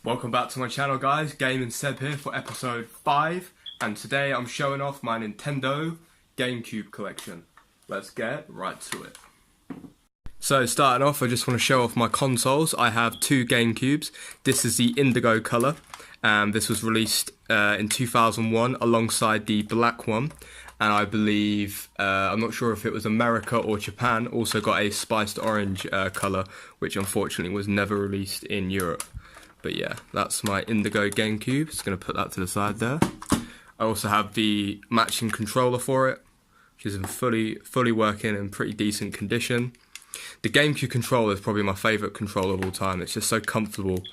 Welcome back to my channel, guys. Game and Seb here for episode 5, and today I'm showing off my Nintendo GameCube collection. Let's get right to it. So starting off, I just want to show off my consoles. I have 2 GameCubes. This is the indigo colour, and this was released in 2001 alongside the black one. And I believe, I'm not sure if it was America or Japan, also got a spiced orange colour, which unfortunately was never released in Europe. But yeah, that's my indigo GameCube. Just going to put that to the side there. I also have the matching controller for it, which is in fully working and pretty decent condition. The GameCube controller is probably my favourite controller of all time. It's just so comfortable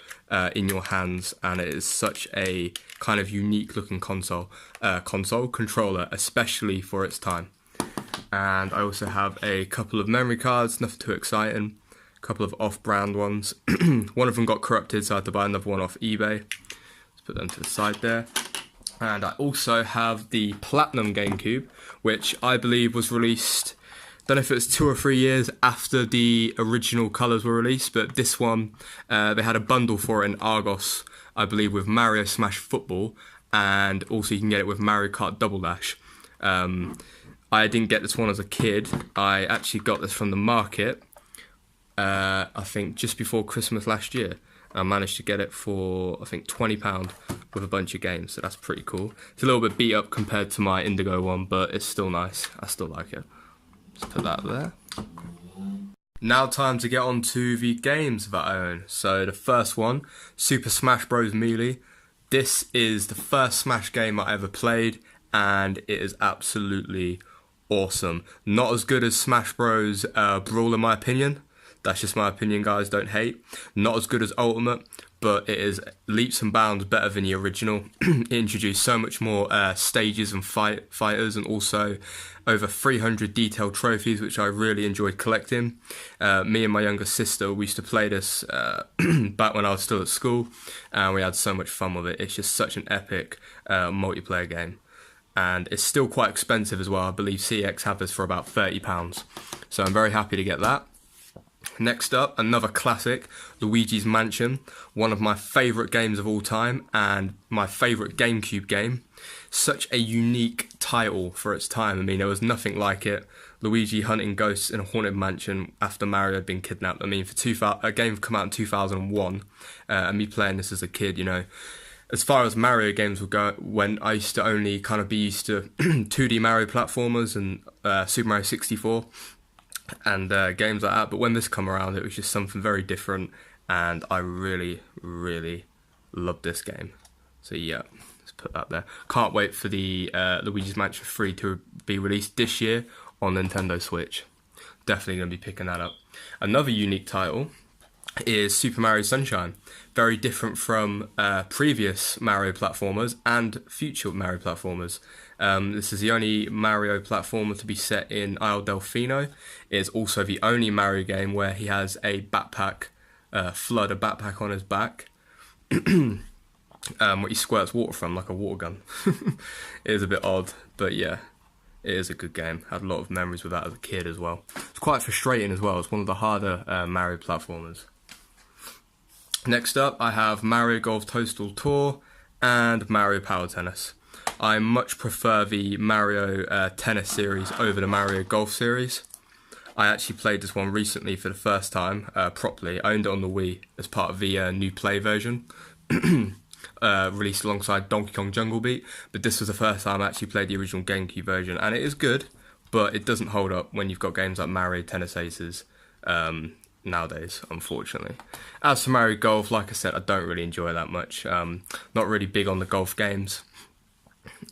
in your hands, and it is such a kind of unique looking controller, especially for its time. And I also have a couple of memory cards, nothing too exciting. Couple of off-brand ones. One of them got corrupted, so I had to buy another one off eBay. Let's put them to the side there. And I also have the Platinum GameCube, which I believe was released, don't know if it was 2 or 3 years after the original colours were released, but this one, they had a bundle for it in Argos, I believe, with Mario Smash Football, and also you can get it with Mario Kart Double Dash. I didn't get this one as a kid. I actually got this from the market, I think just before Christmas last year. I managed to get it for, I think, £20 with a bunch of games, so that's pretty cool. It's a little bit beat up compared to my Indigo one, but it's still nice. I still like it. Let's put that there. Now time to get on to the games that I own. So the first one, Super Smash Bros. Melee. This is the first Smash game I ever played, and it is absolutely awesome. Not as good as Smash Bros. Brawl in my opinion. That's just my opinion, guys, don't hate. Not as good as Ultimate, but it is leaps and bounds better than the original. It introduced so much more stages and fighters, and also over 300 detailed trophies, which I really enjoyed collecting. Me and my younger sister, we used to play this back when I was still at school, and we had so much fun with it. It's just such an epic multiplayer game. And it's still quite expensive as well. I believe CX have this for about £30. So I'm very happy to get that. Next up, another classic, Luigi's Mansion, one of my favourite games of all time and my favourite GameCube game. Such a unique title for its time. I mean, there was nothing like it. Luigi hunting ghosts in a haunted mansion after Mario had been kidnapped. I mean, for a game come out in 2001, and me playing this as a kid, you know, as far as Mario games would go, when I used to only kind of be used to 2D Mario platformers and Super Mario 64, and games like that, but when this come around, it was just something very different, and I really loved this game. So yeah, let's put that there. Can't wait for the Luigi's Mansion 3 to be released this year on Nintendo Switch. Definitely going to be picking that up. Another unique title is Super Mario Sunshine. Very different from previous Mario platformers and future Mario platformers. This is the only Mario platformer to be set in Isle Delfino. It is also the only Mario game where he has a backpack, a backpack on his back, what he squirts water from, like a water gun. It is a bit odd, but yeah, it is a good game. Had a lot of memories with that as a kid as well. It's quite frustrating as well. It's one of the harder Mario platformers. Next up, I have Mario Golf Toadstool Tour and Mario Power Tennis. I much prefer the Mario Tennis series over the Mario Golf series. I actually played this one recently for the first time, properly. I owned it on the Wii as part of the new Play version, released alongside Donkey Kong Jungle Beat, but this was the first time I actually played the original GameCube version, and it is good, but it doesn't hold up when you've got games like Mario Tennis Aces nowadays, unfortunately. As for Mario Golf, like I said, I don't really enjoy that much. Not really big on the golf games.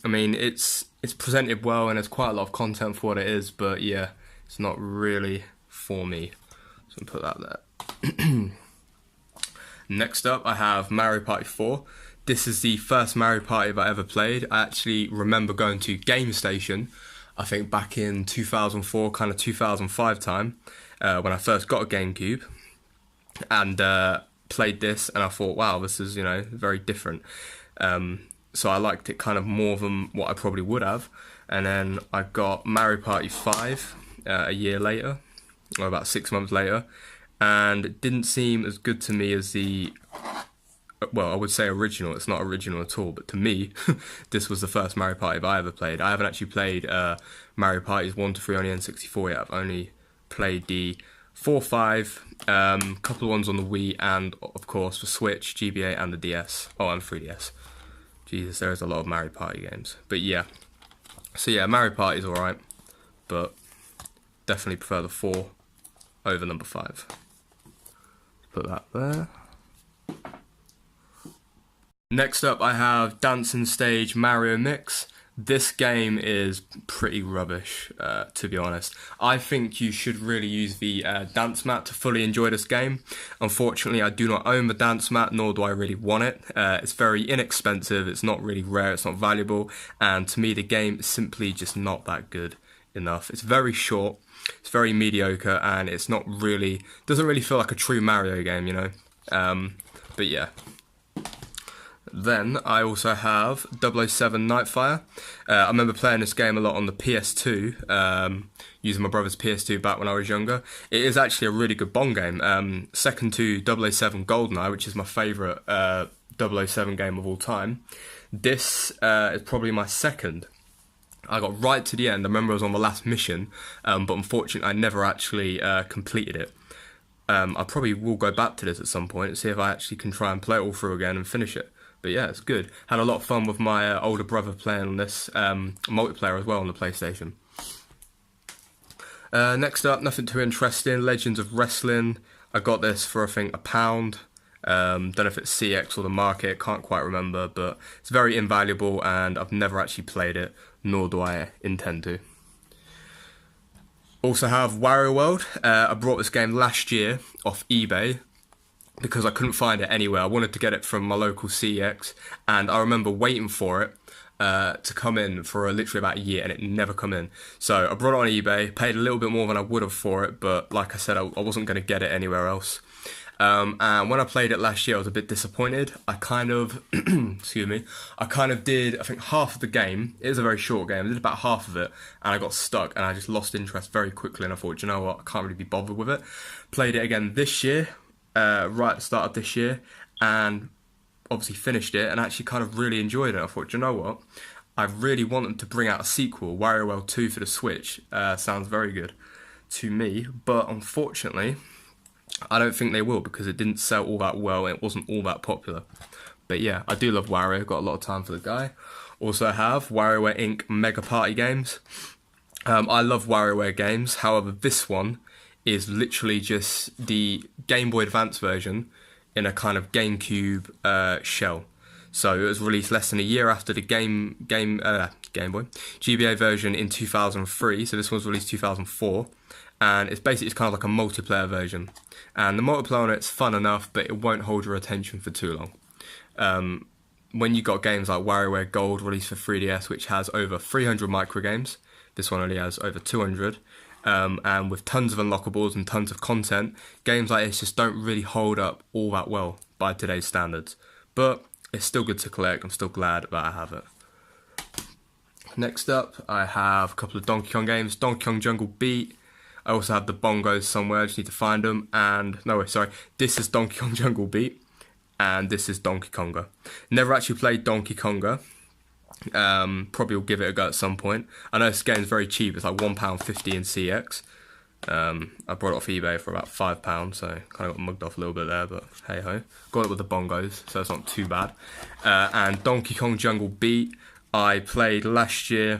I mean, it's presented well and there's quite a lot of content for what it is, but yeah, it's not really for me. So I'll put that there. Next up, I have Mario Party 4. This is the first Mario Party that I ever played. I actually remember going to Game Station, I think back in 2004, kind of 2005 time, when I first got a GameCube, and played this, and I thought, wow, this is, you know, very different. So I liked it kind of more than what I probably would have. And then I got Mario Party 5 a year later, or about 6 months later, and it didn't seem as good to me as the well, I would say original. It's not original at all, but to me, this was the first Mario Party I ever played. I haven't actually played Mario Parties 1 to 3 on the N64 yet. I've only played the 4, 5, couple of ones on the Wii, and of course the Switch, GBA, and the DS. Oh, and 3DS. Jesus, there is a lot of Mario Party games. But yeah, so yeah, Mario Party's alright, but definitely prefer the 4 over number 5. Put that there. Next up, I have Dance and Stage Mario Mix. This game is pretty rubbish, to be honest. I think you should really use the dance mat to fully enjoy this game. Unfortunately, I do not own the dance mat, nor do I really want it. It's very inexpensive, it's not really rare, it's not valuable, and to me the game is simply just not that good enough. It's very short, it's very mediocre, and it's not really, doesn't really feel like a true Mario game, you know? But yeah. Then I also have 007 Nightfire. I remember playing this game a lot on the PS2, using my brother's PS2 back when I was younger. It is actually a really good Bond game, second to 007 GoldenEye, which is my favourite 007 game of all time. This is probably my second. I got right to the end. I remember I was on the last mission, but unfortunately I never actually completed it. I probably will go back to this at some point and see if I actually can try and play it all through again and finish it. But yeah, it's good. Had a lot of fun with my older brother playing on this, multiplayer as well on the PlayStation. Next up, nothing too interesting, Legends of Wrestling. I got this for I think £1. Don't know if it's CX or the market, can't quite remember, but it's very invaluable and I've never actually played it, nor do I intend to. Also have Wario World. I brought this game last year off eBay because I couldn't find it anywhere. I wanted to get it from my local CEX, and I remember waiting for it to come in for literally about a year, and it never come in. So I brought it on eBay, paid a little bit more than I would have for it, but like I said, I wasn't going to get it anywhere else. And when I played it last year, I was a bit disappointed. I kind of, excuse me, I kind of did, I think, half of the game. It was a very short game. I did about half of it, and I got stuck, and I just lost interest very quickly, and I thought, you know what, I can't really be bothered with it. Played it again this year, right at the start of this year, and obviously finished it, and actually kind of really enjoyed it. I thought, you know what, I really want them to bring out a sequel, Wario World 2 for the Switch. Sounds very good to me, but unfortunately, I don't think they will because it didn't sell all that well and it wasn't all that popular. But yeah, I do love Wario, got a lot of time for the guy. Also have WarioWare Inc. Mega Party games. I love WarioWare games, however this one is literally just the Game Boy Advance version in a kind of GameCube shell. So it was released less than a year after the Game Boy GBA version in 2003, so this one was released 2004. And it's basically kind of like a multiplayer version. And the multiplayer on it's fun enough, but it won't hold your attention for too long. When you got games like WarioWare Gold released for 3DS, which has over 300 microgames, this one only has over 200, and with tons of unlockables and tons of content, games like this just don't really hold up all that well by today's standards. But it's still good to collect. I'm still glad that I have it. Next up, I have a couple of Donkey Kong games. Donkey Kong Jungle Beat. I also have the bongos somewhere, I just need to find them. And, no, wait, sorry, this is Donkey Kong Jungle Beat, and this is Donkey Konga. Never actually played Donkey Konga. Probably will give it a go at some point. I know this game's very cheap, it's like £1.50 in CX. I brought it off eBay for about £5, so kind of got mugged off a little bit there, but hey ho. Got it with the bongos, so it's not too bad. And Donkey Kong Jungle Beat, I played last year.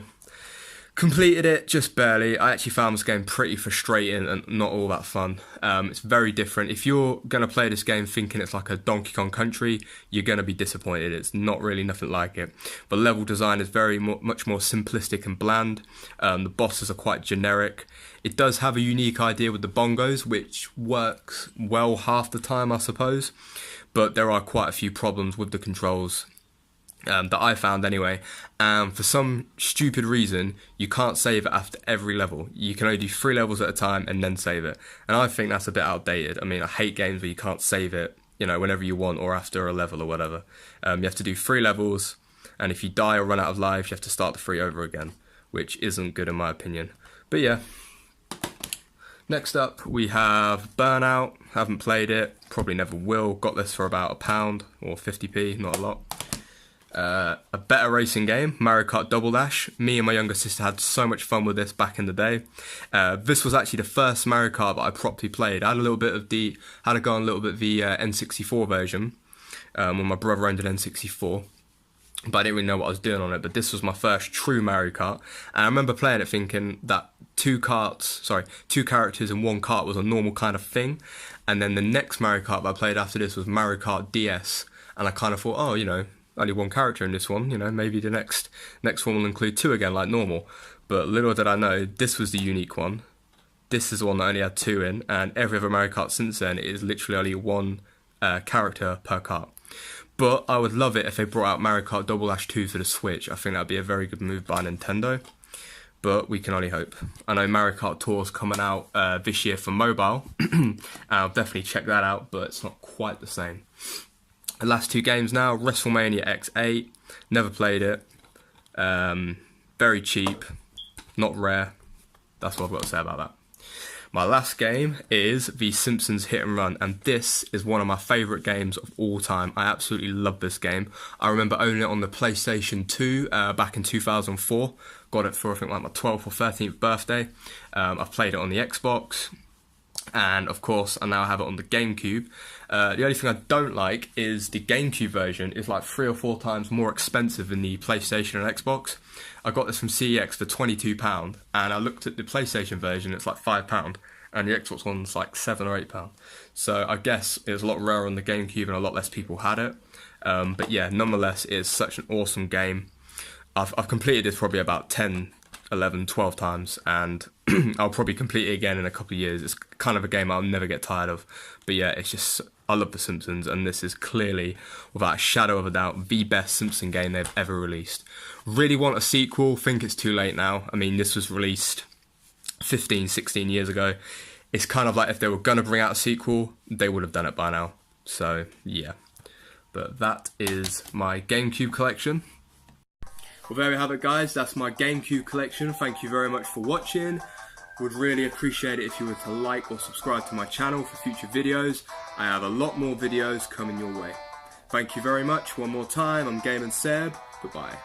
Completed it just barely. I actually found this game pretty frustrating and not all that fun. It's very different. If you're going to play this game thinking it's like a Donkey Kong Country, you're going to be disappointed. It's not really nothing like it. But level design is much more simplistic and bland. The bosses are quite generic. It does have a unique idea with the bongos, which works well half the time, I suppose. But there are quite a few problems with the controls. That I found anyway, and for some stupid reason you can't save it after every level. You can only do 3 levels at a time and then save it, and I think that's a bit outdated. I mean, I hate games where you can't save it, you know, whenever you want or after a level or whatever. You have to do 3 levels, and if you die or run out of life you have to start the 3 over again, which isn't good in my opinion. But yeah, Next up, we have Burnout. Haven't played it, probably never will. Got this for about £1 or 50p, not a lot. A better racing game, Mario Kart Double Dash. Me and my younger sister had so much fun with this back in the day. This was actually the first Mario Kart that I properly played. I had to go on a little bit of the N64 version when my brother owned an N64. But I didn't really know what I was doing on it. But this was my first true Mario Kart, and I remember playing it thinking that two characters in one kart was a normal kind of thing. And then the next Mario Kart that I played after this was Mario Kart DS, and I kind of thought, oh, only one character in this one, maybe the next one will include two again, like normal. But little did I know, this was the unique one. This is the one that only had two in, and every other Mario Kart since then is literally only one character per kart. But I would love it if they brought out Mario Kart Double Dash 2 for the Switch. I think that would be a very good move by Nintendo. But we can only hope. I know Mario Kart Tour's coming out this year for mobile. And I'll definitely check that out, but it's not quite the same. The last two games now, WrestleMania X8. Never played it. Very cheap. Not rare. That's what I've got to say about that. My last game is The Simpsons Hit and Run, and this is one of my favourite games of all time. I absolutely love this game. I remember owning it on the PlayStation 2 back in 2004. Got it for, I think, like my 12th or 13th birthday. I've played it on the Xbox, and of course I now have it on the GameCube. The only thing I don't like is the GameCube version is like 3 or 4 times more expensive than the PlayStation and Xbox. I got this from CEX for £22, and I looked at the PlayStation version, it's like £5, and the Xbox one's like £7 or £8. So I guess it was a lot rarer on the GameCube and a lot less people had it. But yeah, nonetheless, it's such an awesome game. I've completed this probably about 10, 11, 12 times, and I'll probably complete it again in a couple of years. It's kind of a game I'll never get tired of. But yeah, it's just, I love The Simpsons, and this is clearly, without a shadow of a doubt, the best Simpson game they've ever released. Really want a sequel, think it's too late now. I mean, this was released 15, 16 years ago. It's kind of like if they were going to bring out a sequel, they would have done it by now. So, yeah. But that is my GameCube collection. Well, there we have it, guys. That's my GameCube collection. Thank you very much for watching. Would really appreciate it if you were to like or subscribe to my channel for future videos. I have a lot more videos coming your way. Thank you very much. One more time, I'm Game and Seb. Goodbye.